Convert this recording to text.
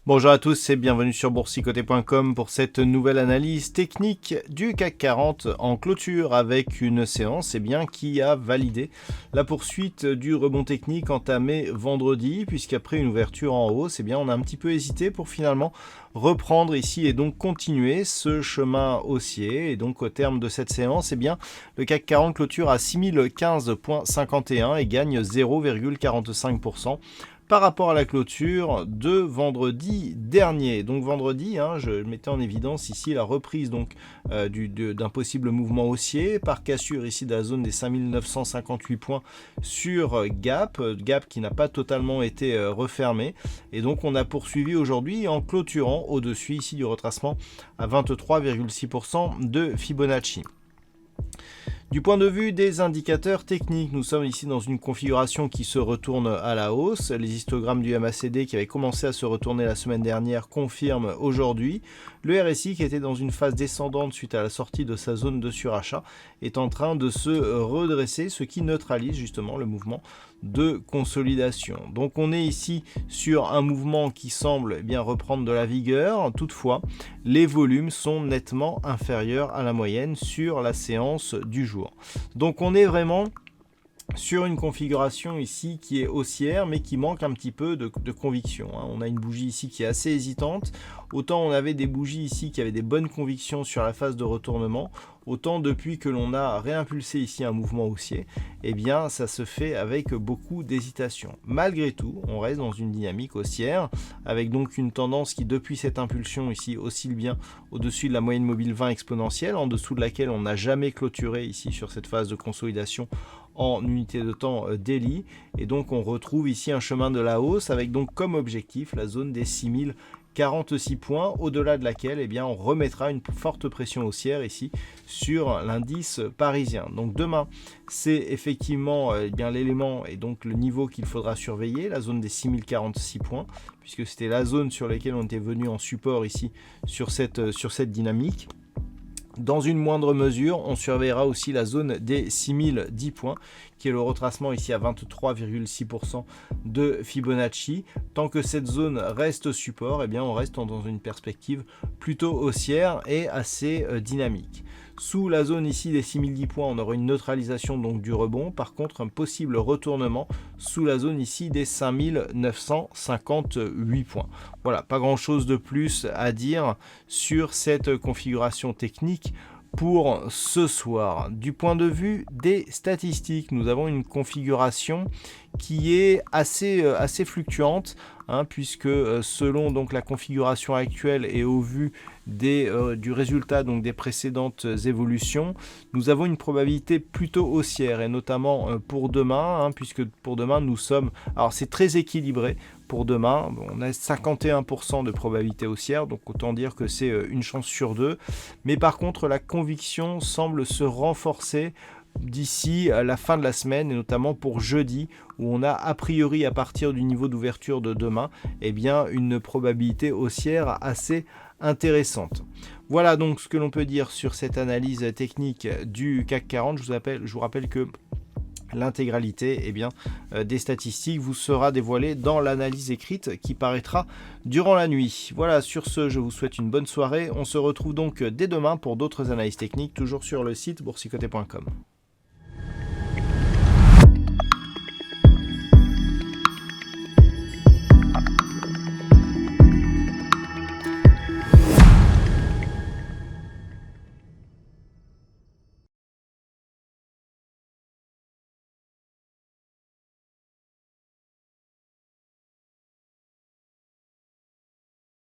Bonjour à tous et bienvenue sur boursicoté.com pour cette nouvelle analyse technique du CAC 40 en clôture avec une séance qui a validé la poursuite du rebond technique entamé vendredi, puisqu'après une ouverture en hausse, on a un petit peu hésité pour finalement reprendre ici et donc continuer ce chemin haussier. Et donc au terme de cette séance, le CAC 40 clôture à 6015,51 et gagne 0,45%. Par rapport à la clôture de vendredi dernier. Donc vendredi, je mettais en évidence ici la reprise d'un possible mouvement haussier par cassure ici de la zone des 5958 points sur Gap qui n'a pas totalement été refermé. Et donc on a poursuivi aujourd'hui en clôturant au-dessus ici du retracement à 23,6% de Fibonacci. Du point de vue des indicateurs techniques, nous sommes ici dans une configuration qui se retourne à la hausse. Les histogrammes du MACD qui avaient commencé à se retourner la semaine dernière confirment aujourd'hui. Le RSI qui était dans une phase descendante suite à la sortie de sa zone de surachat est en train de se redresser, ce qui neutralise justement le mouvement de consolidation. Donc on est ici sur un mouvement qui semble reprendre de la vigueur. Toutefois, les volumes sont nettement inférieurs à la moyenne sur la séance du jour. Donc on est vraiment sur une configuration ici qui est haussière mais qui manque un petit peu de conviction. On a une bougie ici qui est assez hésitante. Autant on avait des bougies ici qui avaient des bonnes convictions sur la phase de retournement, autant depuis que l'on a réimpulsé ici un mouvement haussier, ça se fait avec beaucoup d'hésitation. Malgré tout, on reste dans une dynamique haussière avec donc une tendance qui depuis cette impulsion ici oscille bien au-dessus de la moyenne mobile 20 exponentielle, en dessous de laquelle on n'a jamais clôturé ici sur cette phase de consolidation en unité de temps daily. Et donc on retrouve ici un chemin de la hausse avec donc comme objectif la zone des 6046 points, au-delà de laquelle on remettra une forte pression haussière ici sur l'indice parisien. Donc demain, c'est effectivement l'élément et donc le niveau qu'il faudra surveiller, la zone des 6046 points, puisque c'était la zone sur laquelle on était venu en support ici sur cette dynamique. Dans une moindre mesure, on surveillera aussi la zone des 6010 points, qui est le retracement ici à 23,6% de Fibonacci. Tant que cette zone reste support, on reste dans une perspective plutôt haussière et assez dynamique. Sous la zone ici des 6010 points, on aura une neutralisation donc du rebond. Par contre, un possible retournement sous la zone ici des 5958 points. Voilà, pas grand chose de plus à dire sur cette configuration technique pour ce soir. Du point de vue des statistiques, nous avons une configuration qui est assez fluctuante, puisque selon donc la configuration actuelle et au vu du résultat donc des précédentes évolutions, nous avons une probabilité plutôt haussière, et notamment pour demain, puisque pour demain nous sommes, alors c'est très équilibré. Pour demain, on a 51% de probabilité haussière, donc autant dire que c'est une chance sur deux. Mais par contre, la conviction semble se renforcer d'ici la fin de la semaine, et notamment pour jeudi, où on a a priori à partir du niveau d'ouverture de demain, une probabilité haussière assez intéressante. Voilà donc ce que l'on peut dire sur cette analyse technique du CAC 40. Je vous rappelle que l'intégralité des statistiques vous sera dévoilée dans l'analyse écrite qui paraîtra durant la nuit. Voilà, sur ce, je vous souhaite une bonne soirée. On se retrouve donc dès demain pour d'autres analyses techniques, toujours sur le site boursicoté.com.